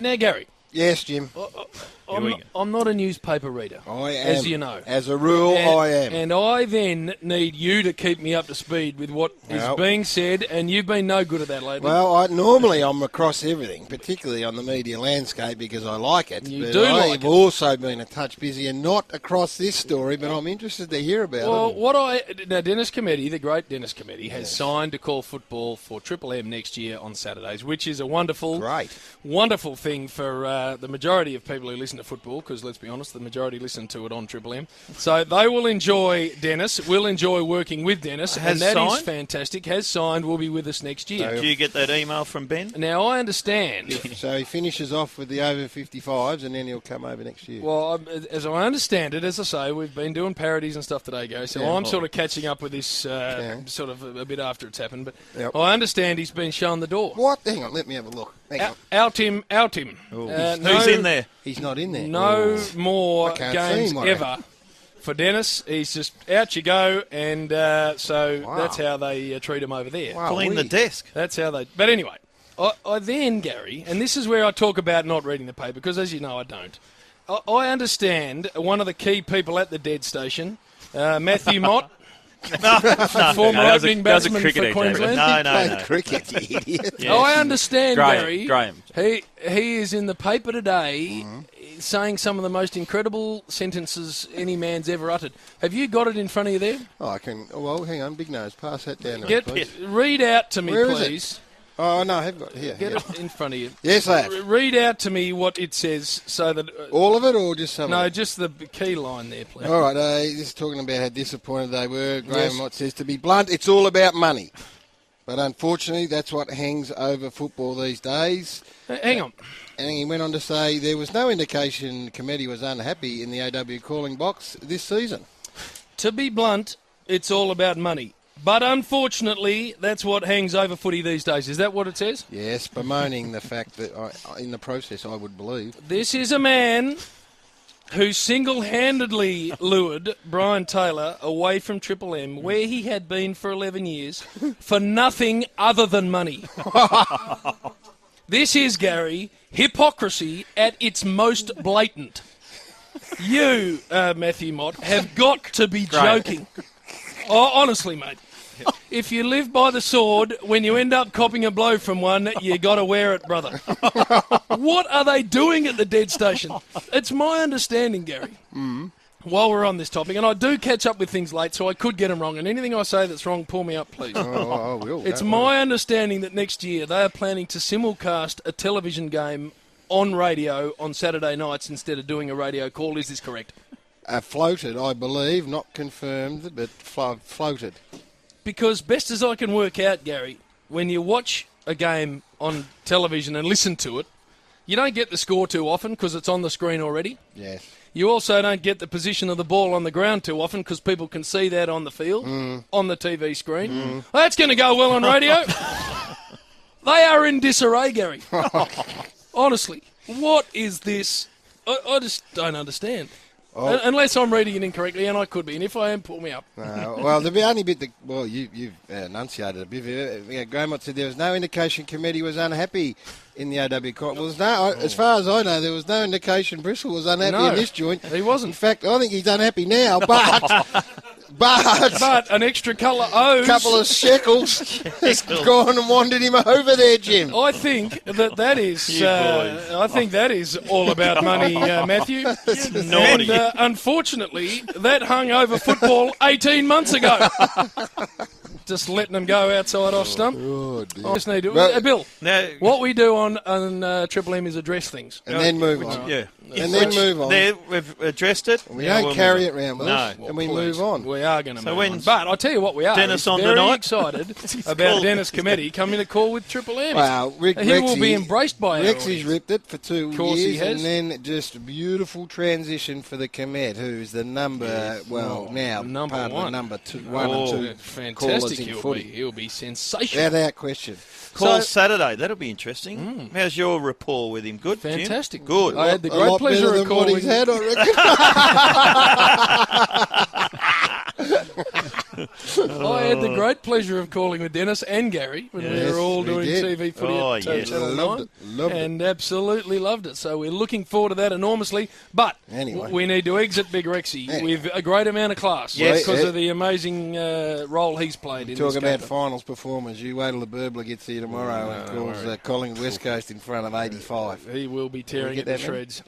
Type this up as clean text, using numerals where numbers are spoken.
Now, Gary. Yes, Jim. I'm not a newspaper reader, I am. as you know. As a rule, I am. And I then need you to keep me up to speed with what is being said, and you've been no good at that lately. Well, normally I'm across everything, particularly on the media landscape, because I like it. I've also been a touch busy and not across this story, but I'm interested to hear about it. Now, Dennis Cometti, the great Dennis Cometti, has signed to call football for Triple M next year on Saturdays, which is a wonderful thing for the majority of people who listen to football, because let's be honest, the majority listen to it on Triple M. So they will enjoy Dennis. We'll enjoy working with Dennis, and that is fantastic. Has signed. Will be with us next year. Do you get that email from Ben? Now I understand. So he finishes off with the over 55s, and then he'll come over next year. Well, as I understand it, as I say, we've been doing parodies and stuff today, Gary. So I'm sort of catching up with this sort of a bit after it's happened. But I understand he's been shown the door. What? Hang on, let me have a look. Out him. Who's in there? He's not in there. No more games ever for Dennis. He's just out you go, and that's how they treat him over there. Wow, clean the desk. That's how they. But anyway, I then, Gary, and this is where I talk about not reading the paper, because as you know, I don't. I understand one of the key people at the dead station, Matthew Mott. Former opening batsman for Queensland. No. Cricket, you idiot. Yes. I understand, Gary. Graham. He is in the paper today saying some of the most incredible sentences any man's ever uttered. Have you got it in front of you there? Oh, I can. Well, hang on, Big Nose. Pass that down, please. Read out to me, Where please. Is it? Oh, no, I have got it here. Get it in front of you. Yes, I have. Read out to me what it says so that... all of it or just some of it? No, just the key line there, please. All right, this is talking about how disappointed they were. Graham Mott says, to be blunt, it's all about money. But unfortunately, that's what hangs over football these days. Hang on. And he went on to say there was no indication Cometti was unhappy in the AW calling box this season. To be blunt, it's all about money. But unfortunately, that's what hangs over footy these days. Is that what it says? Yes, bemoaning the fact that in the process, I would believe. This is a man who single-handedly lured Brian Taylor away from Triple M, where he had been for 11 years, for nothing other than money. This is, Gary, hypocrisy at its most blatant. You, Matthew Mott, have got to be joking. Oh, honestly, mate. If you live by the sword, when you end up copping a blow from one, you got to wear it, brother. What are they doing at the dead station? It's my understanding, Gary, while we're on this topic, and I do catch up with things late, so I could get them wrong, and anything I say that's wrong, pull me up, please. I will. It's my understanding that next year they are planning to simulcast a television game on radio on Saturday nights instead of doing a radio call. Is this correct? Floated, I believe, not confirmed, but floated. Because best as I can work out, Gary, when you watch a game on television and listen to it, you don't get the score too often because it's on the screen already. Yes. You also don't get the position of the ball on the ground too often because people can see that on the field, on the TV screen. Well, that's going to go well on radio. They are in disarray, Gary. Honestly, what is this? I just don't understand. Oh. Unless I'm reading it incorrectly, and I could be, and if I am, pull me up. Well, the only bit you've enunciated a bit. Graham Mott said there was no indication Cometti was unhappy in the AW court. Well, as far as I know, there was no indication Bristol was unhappy in this joint. He wasn't. In fact, I think he's unhappy now, but an extra couple of shekels has gone and wandered him over there, Jim. I think that is. I think that is all about money, Matthew. Naughty. And unfortunately, that hung over football 18 months ago. Just letting them go outside off stump. Oh, dear. I just need to. Bill, what we do on Triple M is address things. And then move on. Yeah. And then move on. There, we've addressed it. We don't carry it around with us, and we move on. We are going to move on. But I'll tell you what we are. Dennis on very tonight. excited about Dennis Cometti coming to call with Triple M. Wow, he will be embraced by Rexy's ripped it for 2 years. Of course he has. And then just a beautiful transition for the Comet, who's the number number two, one and two fantastic. He'll be sensational. Without question. Call Saturday. That'll be interesting. How's your rapport with him? Good? Fantastic. Jim? Good. I had the great pleasure of calling. He's had, I I had the great pleasure of calling with Dennis and Gary when we were all doing TV footy at Channel 9. Loved it. And absolutely loved it. So we're looking forward to that enormously. But we need to exit Big Rexy with a great amount of class because of the amazing role he's played in Talk this about game. finals performance. You wait till the Burbler gets here tomorrow and calls Collingwood West Coast in front of 85. He will be tearing it to shreds.